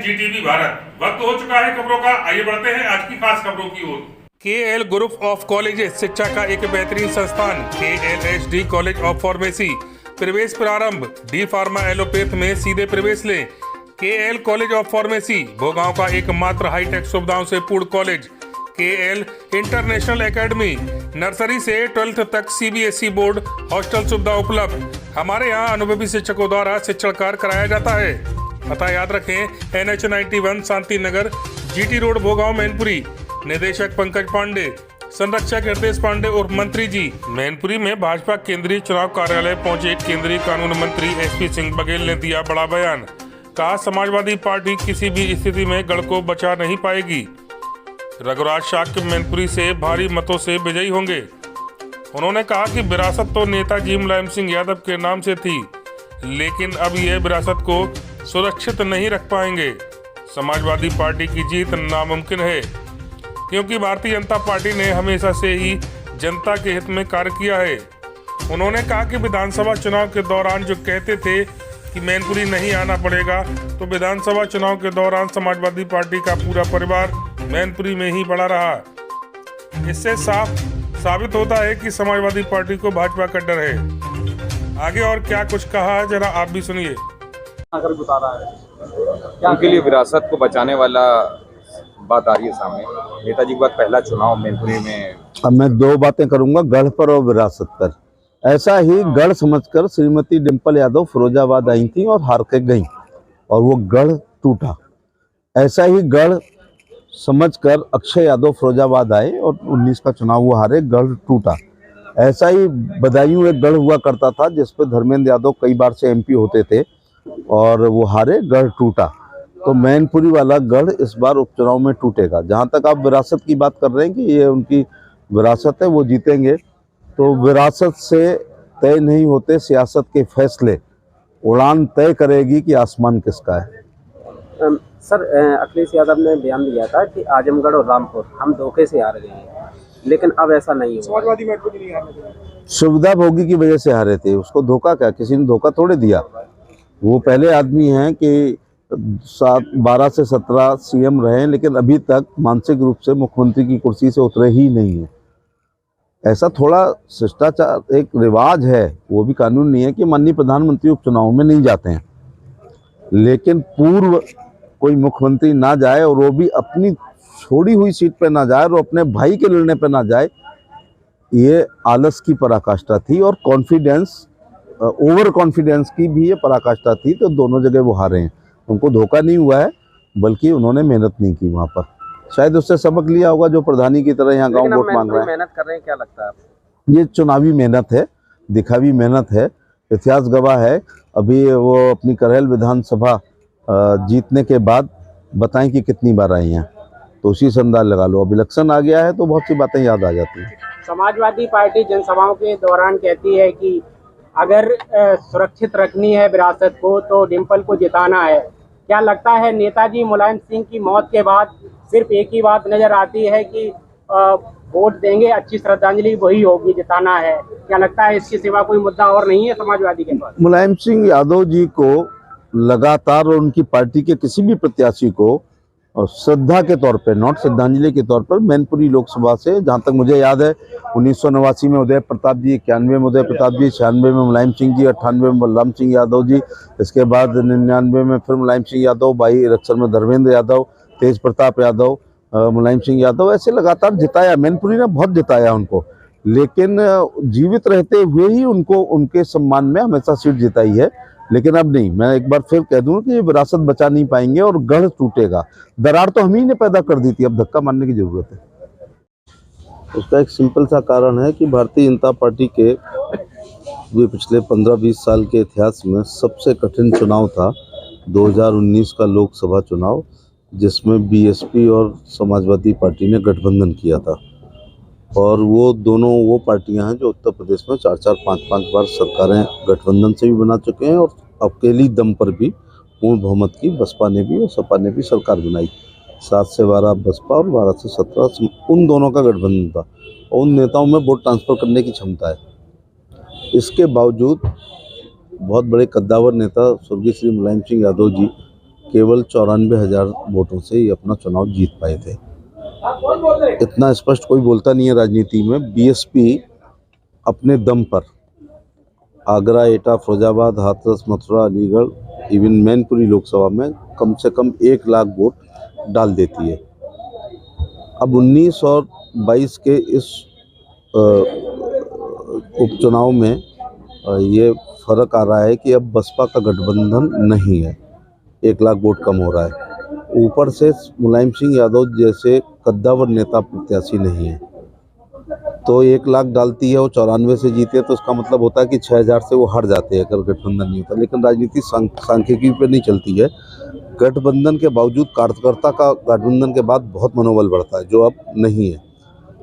जीटीवी भारत। वक्त हो चुका है खबरों का, आइए बढ़ते हैं आज की खास खबरों की ओर। KL ग्रुप ऑफ कॉलेजेस शिक्षा का एक बेहतरीन संस्थान। KLSD कॉलेज ऑफ फार्मेसी प्रवेश प्रारंभ। डी फार्मा एलोपैथ में सीधे प्रवेश लें। KL college of pharmacy Bhogaon का एकमात्र हाईटेक सुविधाओं से पूर्ण college. KL international academy nursery से 12th तक CBSE बोर्ड हॉस्टल सुविधा उपलब्ध। हमारे यहाँ अनुभवी शिक्षकों द्वारा शिक्षण कार्य कराया जाता है। पता याद रखें, NH 91 Shanti Nagar, GT road, Bhogaon, Mainpuri. निदेशक पंकज पांडे, संरक्षक हृदय पांडे और मंत्री जी। मैनपुरी में भाजपा केंद्रीय चुनाव कार्यालय पहुंचे केंद्रीय कानून मंत्री SP सिंह बघेल ने दिया बड़ा बयान। कहा, समाजवादी पार्टी किसी भी स्थिति में गढ़ को बचा नहीं पाएगी। रघुराज शाक्य मैनपुरी से भारी मतों से विजयी होंगे। उन्होंने कहा कि विरासत तो नेताजी मुलायम सिंह यादव के नाम से थी, लेकिन अब यह विरासत को सुरक्षित नहीं रख पाएंगे। समाजवादी पार्टी की जीत नामुमकिन है, क्योंकि भारतीय जनता पार्टी ने हमेशा से ही जनता के हित में कार्य किया है। उन्होंने कहा कि विधानसभा चुनाव के दौरान जो कहते थे कि मैनपुरी नहीं आना पड़ेगा, तो विधानसभा चुनाव के दौरान समाजवादी पार्टी का पूरा परिवार मैनपुरी में ही पड़ा रहा। इससे साबित होता है कि समाजवादी पार्टी को भाजपा का डर है। आगे और क्या कुछ कहा है, जरा आप भी सुनिए। अगर बता रहा है उनके लिए विरासत को बचाने वाला बात आ रही है सामने। नेताजी के बाद पहला चुनाव मैनपुरी में। अब मैं दो बातें करूंगा, गढ़ पर और विरासत पर। ऐसा ही गढ़ समझकर श्रीमती डिम्पल यादव फिरोजाबाद आई थी और हार के गई और वो गढ़ टूटा। ऐसा ही गढ़ समझकर अक्षय यादव फिरोजाबाद आए और 19 का चुनाव वो हारे, गढ़ टूटा। ऐसा ही बदायूं एक गढ़ हुआ करता था जिस पर धर्मेंद्र यादव कई बार से MP होते थे और वो हारे, गढ़ टूटा। तो मैनपुरी वाला गढ़ इस बार उपचुनाव में टूटेगा। जहाँ तक आप विरासत की बात कर रहे हैं कि ये उनकी विरासत है, वो जीतेंगे, तो विरासत से तय नहीं होते सियासत के फैसले। उड़ान तय करेगी कि आसमान किसका है। सर, अखिलेश यादव ने बयान दिया था कि आजमगढ़ और रामपुर हम धोखे से हार गए हैं, लेकिन अब ऐसा नहीं हुआ। समाजवादी मैनपुरी नहीं हारे, सुविधा भोगी की वजह से हारे थे। उसको धोखा क्या, किसी ने धोखा थोड़े दिया। वो पहले आदमी हैं कि 12 से 17 CM रहे, लेकिन अभी तक मानसिक रूप से मुख्यमंत्री की कुर्सी से उतरे ही नहीं है। ऐसा थोड़ा शिष्टाचार एक रिवाज है, वो भी कानून नहीं है कि माननीय प्रधानमंत्री उपचुनाव में नहीं जाते हैं, लेकिन पूर्व कोई मुख्यमंत्री ना जाए और वो भी अपनी छोड़ी हुई सीट पे ना जाए और अपने भाई के लड़ने पे ना जाए, ये आलस की पराकाष्ठा थी और कॉन्फिडेंस, ओवर कॉन्फिडेंस की भी ये पराकाष्ठा थी। तो दोनों जगह वो हारे हैं। उनको धोखा नहीं हुआ है, बल्कि उन्होंने मेहनत नहीं की वहाँ पर। शायद उससे सबक लिया होगा जो प्रधानी की तरह यहाँ गांव वोट मांग रहा है। मेहनत कर रहे हैं, क्या लगता है आपको? ये चुनावी मेहनत है, दिखावी मेहनत है। इतिहास गवाह है। अभी वो अपनी करहल विधानसभा जीतने के बाद बताएं कि कितनी बार आई हैं, तो उसी से अंदाज लगा लो। अब इलेक्शन आ गया है तो बहुत सी बातें याद आ जाती हैं। समाजवादी पार्टी जनसभाओं के दौरान कहती है कि अगर सुरक्षित रखनी है विरासत को तो डिम्पल को जिताना है। क्या लगता है नेताजी मुलायम सिंह की मौत के बाद सिर्फ एक ही बात नजर आती है कि वोट देंगे, अच्छी श्रद्धांजलि वही होगी, जिताना है? क्या लगता है इसके सिवा कोई मुद्दा और नहीं है समाजवादी के पास? मुलायम सिंह यादव जी को लगातार और उनकी पार्टी के किसी भी प्रत्याशी को श्रद्धा के तौर पे, नॉट श्रद्धांजलि के तौर पर, मैनपुरी लोकसभा से जहां तक मुझे याद है 1989 में उदय प्रताप जी, 91 में उदय प्रताप जी, 96 में मुलायम सिंह जी, 98 में बलराम सिंह यादव जी, इसके बाद 99 में फिर मुलायम सिंह यादव, 22 इलेक्शन में धर्मेंद्र यादव, तेज प्रताप यादव, मुलायम सिंह यादव, ऐसे लगातार जिताया। मैनपुरी ने बहुत जिताया उनको, लेकिन जीवित रहते हुए ही उनको उनके सम्मान में हमेशा सीट जिताई है। लेकिन अब नहीं। मैं एक बार फिर कह दूं कि ये विरासत बचा नहीं पाएंगे और गढ़ टूटेगा। दरार तो हम ही ने पैदा कर दी थी, अब धक्का मारने की जरूरत है। उसका एक सिंपल सा कारण है कि भारतीय जनता पार्टी के भी पिछले 15-20 साल के इतिहास में सबसे कठिन चुनाव था 2019 का लोकसभा चुनाव, जिसमें BSP और समाजवादी पार्टी ने गठबंधन किया था। और वो दोनों वो पार्टियां हैं जो उत्तर प्रदेश में 4-4, 5-5 बार सरकारें गठबंधन से भी बना चुके हैं और अकेली दम पर भी पूर्ण बहुमत की बसपा ने भी और सपा ने भी सरकार बनाई। 7 से 12 बसपा और 12 से 17 उन दोनों का गठबंधन था और उन नेताओं में वोट ट्रांसफ़र करने की क्षमता है। इसके बावजूद बहुत बड़े कद्दावर नेता स्वर्गीय श्री मुलायम सिंह यादव जी केवल 94,000 वोटों से ये अपना चुनाव जीत पाए थे। इतना स्पष्ट कोई बोलता नहीं है राजनीति में। बीएसपी अपने दम पर आगरा, एटा, फिरोजाबाद, हाथरस, मथुरा, अलीगढ़, इवन मैनपुरी लोकसभा में कम से कम 1 लाख वोट डाल देती है। अब 19 और 22 के इस उपचुनाव में ये फर्क आ रहा है कि अब बसपा का गठबंधन नहीं है, 1 लाख वोट कम हो रहा है। ऊपर से मुलायम सिंह यादव जैसे कद्दावर नेता प्रत्याशी नहीं है, तो 1 लाख डालती है, वो 94 से जीते, तो उसका मतलब होता है कि 6,000 से वो हार जाते हैं अगर गठबंधन नहीं होता। लेकिन राजनीति सांख्यिकी पे नहीं चलती है। गठबंधन के बावजूद कार्यकर्ता का गठबंधन के बाद बहुत मनोबल बढ़ता है, जो अब नहीं है।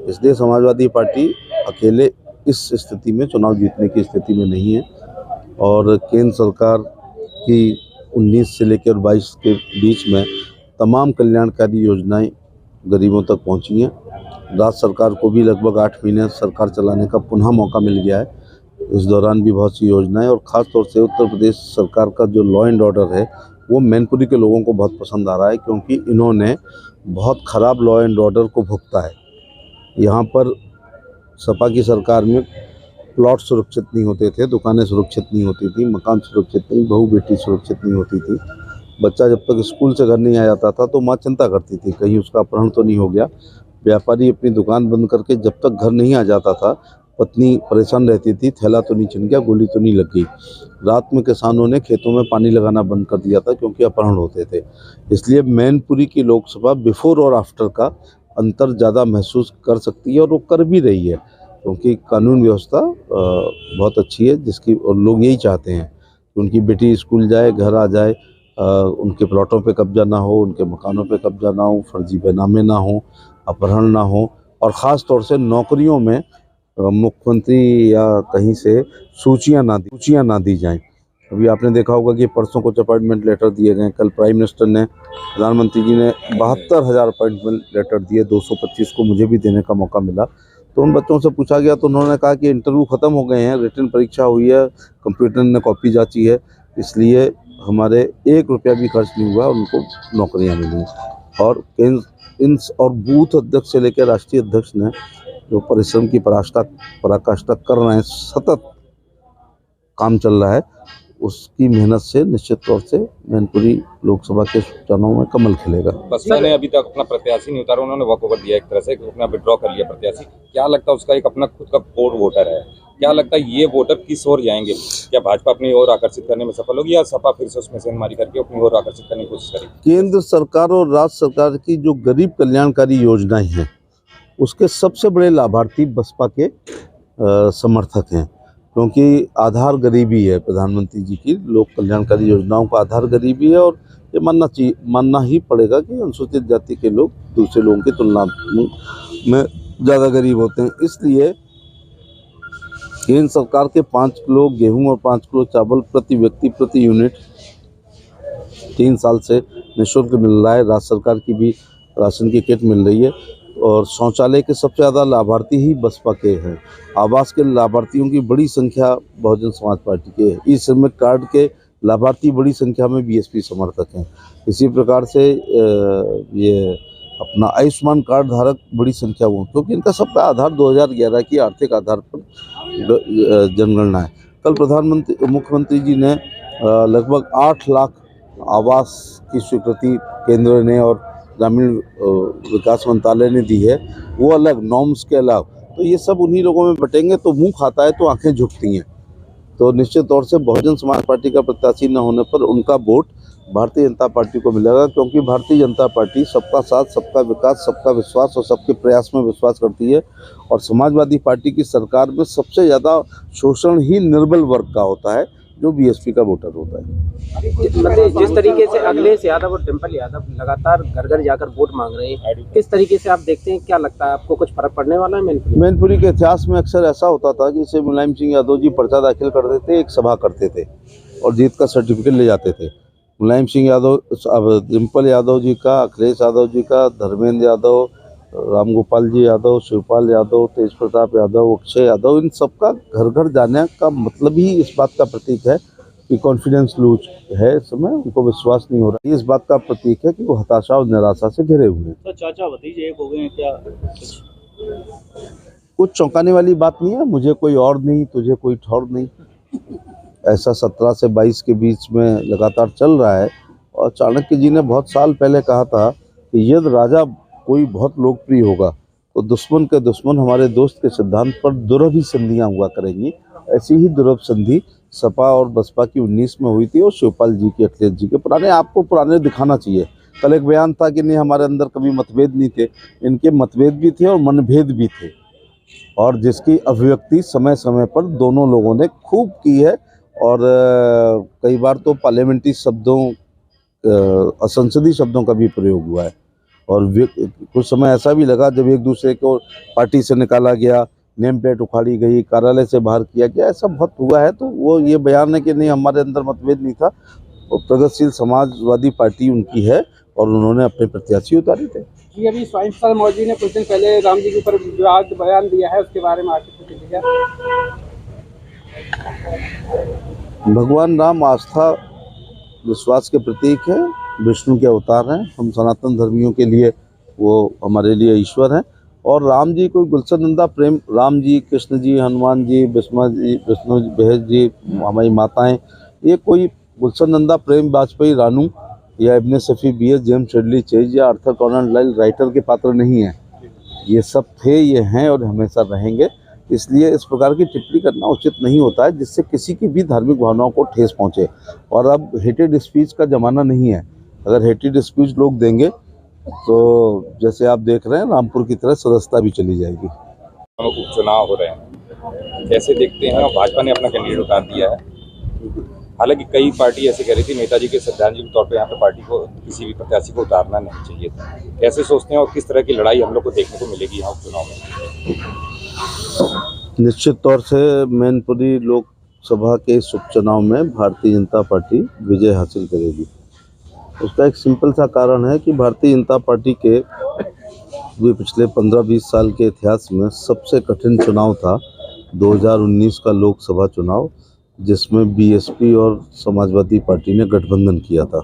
इसलिए समाजवादी पार्टी अकेले इस स्थिति में चुनाव जीतने की स्थिति में नहीं है। और केंद्र सरकार की 19 से लेकर 22 के बीच में तमाम कल्याणकारी योजनाएं गरीबों तक पहुंची हैं। राज्य सरकार को भी लगभग 8 महीने सरकार चलाने का पुनः मौका मिल गया है। इस दौरान भी बहुत सी योजनाएं, और ख़ास तौर से उत्तर प्रदेश सरकार का जो लॉ एंड ऑर्डर है वो मैनपुरी के लोगों को बहुत पसंद आ रहा है, क्योंकि इन्होंने बहुत ख़राब लॉ एंड ऑर्डर को भुगता है। यहाँ पर सपा की सरकार में प्लॉट सुरक्षित नहीं होते थे, दुकानें सुरक्षित नहीं होती थी, मकान सुरक्षित नहीं, बहू बेटी सुरक्षित नहीं होती थी। बच्चा जब तक स्कूल से घर नहीं आ जाता था तो माँ चिंता करती थी कहीं उसका अपहरण तो नहीं हो गया। व्यापारी अपनी दुकान बंद करके जब तक घर नहीं आ जाता था, पत्नी परेशान रहती थी, थैला तो नहीं छिन गया, गोली तो नहीं लग गई। रात में किसानों ने खेतों में पानी लगाना बंद कर दिया था क्योंकि अपहरण होते थे। इसलिए मैनपुरी की लोकसभा बिफोर और आफ्टर का अंतर ज़्यादा महसूस कर सकती है, और वो कर भी रही है, क्योंकि कानून व्यवस्था बहुत अच्छी है, जिसकी और लोग यही चाहते हैं कि उनकी बेटी स्कूल जाए, घर आ जाए, उनके प्लॉटों पे कब्जा ना हो, उनके मकानों पे कब्जा ना हो, फर्जी बैनामे ना हो, अपहरण ना हो, और ख़ास तौर से नौकरियों में मुख्यमंत्री या कहीं से सूचियां ना दी जाएं। अभी आपने देखा होगा कि परसों कुछ अपॉइंटमेंट लेटर दिए गए। कल प्राइम मिनिस्टर ने, प्रधानमंत्री जी ने 72,000 अपॉइंटमेंट लेटर दिए, 225 को मुझे भी देने का मौका मिला। तो उन बच्चों से पूछा गया तो उन्होंने कहा कि इंटरव्यू ख़त्म हो गए हैं, रिटन परीक्षा हुई है, कंप्यूटर ने कॉपी जांची है, इसलिए हमारे 1 रुपया भी खर्च नहीं हुआ, उनको नौकरियां मिली। और इन और बूथ अध्यक्ष से लेकर राष्ट्रीय अध्यक्ष ने जो परिश्रम की पराकाष्ठा कर रहे हैं, सतत काम चल रहा है, उसकी मेहनत से निश्चित तौर से मैनपुरी लोकसभा के चुनाव में कमल खिलेगा। बसपा ने अभी तक अपना प्रत्याशी नहीं उतारा, उन्होंने वॉक ओवर दिया, एक तरह से अपना विड्रॉ कर लिया प्रत्याशी। क्या लगता है उसका एक अपना खुद का कोर वोटर है, क्या लगता है ये वोटर किस ओर जाएंगे? क्या भाजपा अपनी ओर आकर्षित करने में सफल होगी, या सपा फिर से उसमें सेंधमारी करके अपनी ओर आकर्षित करने की कोशिश करेगी? केंद्र सरकार और राज्य सरकार की जो गरीब कल्याणकारी योजनाएं हैं, उसके सबसे बड़े लाभार्थी बसपा के समर्थक हैं, क्योंकि आधार गरीबी है। प्रधानमंत्री जी की लोक कल्याणकारी योजनाओं का आधार गरीबी है, और ये मानना ही पड़ेगा कि अनुसूचित जाति के लोग दूसरे लोगों की तुलना में ज़्यादा गरीब होते हैं। इसलिए केंद्र सरकार के 5 किलो गेहूं और 5 किलो चावल प्रति व्यक्ति प्रति यूनिट 3 साल से निःशुल्क मिल रहा है। राज्य सरकार की भी राशन की किट मिल रही है, और शौचालय के सबसे ज़्यादा लाभार्थी ही बसपा के हैं। आवास के लाभार्थियों की बड़ी संख्या बहुजन समाज पार्टी के है। ई श्रमिक कार्ड के लाभार्थी बड़ी संख्या में बीएसपी समर्थक हैं। इसी प्रकार से ये अपना आयुष्मान कार्ड धारक बड़ी संख्या वो, क्योंकि इनका सबका आधार 2011 की आर्थिक आधार पर जनगणना है। कल मुख्यमंत्री जी ने लगभग 8 लाख आवास की स्वीकृति केंद्र ने और ग्रामीण विकास मंत्रालय ने दी है, वो अलग नॉर्म्स के अलग। तो ये सब उन्हीं लोगों में बटेंगे, तो मुंह खाता है तो आंखें झुकती हैं। तो निश्चित तौर से बहुजन समाज पार्टी का प्रत्याशी न होने पर उनका वोट भारतीय जनता पार्टी को मिलेगा, क्योंकि भारतीय जनता पार्टी सबका साथ, सबका विकास, सबका विश्वास और सबके प्रयास में विश्वास करती है। और समाजवादी पार्टी की सरकार में सबसे ज़्यादा शोषण ही निर्बल वर्ग का होता है, जो बीएसपी का वोटर होता है। मतलब जिस तरीके से अखिलेश यादव और डिम्पल यादव लगातार घर घर जाकर वोट मांग रहे हैं, किस तरीके से आप देखते हैं, क्या लगता है आपको कुछ फर्क पड़ने वाला है? मैनपुरी के इतिहास में अक्सर ऐसा होता था कि जैसे मुलायम सिंह यादव जी पर्चा दाखिल करते थे, एक सभा करते थे और जीत का सर्टिफिकेट ले जाते थे। मुलायम सिंह यादव, अब डिम्पल यादव जी का, अखिलेश यादव जी का, धर्मेंद्र यादव, रामगोपाल जी यादव, शिवपाल यादव, तेज प्रताप यादव, अक्षय यादव, इन सबका घर घर जाने का मतलब ही इस बात का प्रतीक है कि कॉन्फिडेंस लूज है इस समय, उनको विश्वास नहीं हो रहा। ये इस बात का प्रतीक है कि वो हताशा और निराशा से घिरे हुए हैं। तो चाचा भतीजे एक हो गए हैं क्या? कुछ चौंकाने वाली बात नहीं है। मुझे कोई और नहीं, तुझे कोई ठौर नहीं, ऐसा 17 से 22 के बीच में लगातार चल रहा है। और चाणक्य जी ने बहुत साल पहले कहा था कि यदि राजा कोई बहुत लोकप्रिय होगा तो दुश्मन के दुश्मन हमारे दोस्त के सिद्धांत पर दुर्लभ ही संधियाँ हुआ करेंगी। ऐसी ही दुर्लभ संधि सपा और बसपा की 19 में हुई थी और शिवपाल जी की, अखिलेश जी के। पुराने दिखाना चाहिए। कल एक बयान था कि नहीं हमारे अंदर कभी मतभेद नहीं थे। इनके मतभेद भी थे और मनभेद भी थे, और जिसकी अभिव्यक्ति समय समय पर दोनों लोगों ने खूब की है। और कई बार तो पार्लियामेंट्री शब्दों, असंसदीय शब्दों का भी प्रयोग हुआ है। और कुछ समय ऐसा भी लगा जब एक दूसरे को पार्टी से निकाला गया, नेम प्लेट उखाड़ी गई, कार्यालय से बाहर किया गया, ऐसा बहुत हुआ है। तो वो ये बयान है कि नहीं हमारे अंदर मतभेद नहीं था। और प्रगतिशील समाजवादी पार्टी उनकी है और उन्होंने अपने प्रत्याशी उतारे थे। जी, अभी स्वामी प्रसाद मौर्य ने कुछ दिन पहले राम जी के ऊपर विवाद बयान दिया है, उसके बारे में आपकी प्रतिक्रिया? भगवान राम आस्था विश्वास के प्रतीक है, विष्णु के अवतार हैं। हम सनातन धर्मियों के लिए वो हमारे लिए ईश्वर हैं। और राम जी कोई गुलशन नंदा प्रेम, राम जी, कृष्ण जी, हनुमान जी, विष्णु बहेज जी, हमारी माताएं, ये कोई गुलशन नंदा प्रेम वाजपेयी रानू या इब्ने सफ़ी BS जेम्स शेडली चेज या आर्थर कॉनन डॉयल राइटर के पात्र नहीं हैं। ये सब थे, ये हैं और हमेशा रहेंगे। इसलिए इस प्रकार की टिप्पणी करना उचित नहीं होता है जिससे किसी की भी धार्मिक भावनाओं को ठेस पहुंचे। और अब हेटेड स्पीच का ज़माना नहीं है। अगर हेटेड स्पीच लोग देंगे तो जैसे आप देख रहे हैं रामपुर की तरह सदस्यता भी चली जाएगी। उपचुनाव हो रहे हैं, कैसे देखते हैं? और भाजपा ने अपना कैंडिडेट उतार दिया है। हालांकि कई पार्टी ऐसे कह रही थी नेताजी के श्रद्धांजलि के तौर पर यहाँ पे पार्टी को किसी भी प्रत्याशी को उतारना नहीं चाहिए था। कैसे सोचते हैं और किस तरह की लड़ाई हम लोग को देखने को मिलेगी यहाँ उपचुनाव में? निश्चित तौर से मैनपुरी लोकसभा के इस उपचुनाव में भारतीय जनता पार्टी विजय हासिल करेगी। उसका एक सिंपल सा कारण है कि भारतीय जनता पार्टी के भी पिछले 15-20 साल के इतिहास में सबसे कठिन चुनाव था 2019 का लोकसभा चुनाव, जिसमें BSP और समाजवादी पार्टी ने गठबंधन किया था।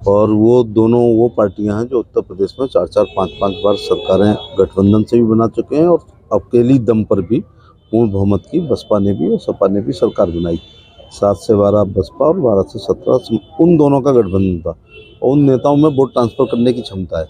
और वो दोनों वो पार्टियां हैं जो उत्तर प्रदेश में 4-4, 5-5 बार सरकारें गठबंधन से भी बना चुके हैं और अकेली दम पर भी पूर्ण बहुमत की बसपा ने भी और सपा ने भी सरकार बनाई। 7 से 12 बसपा और 12 से 17 उन दोनों का गठबंधन था। और उन नेताओं में वोट ट्रांसफ़र करने की क्षमता है।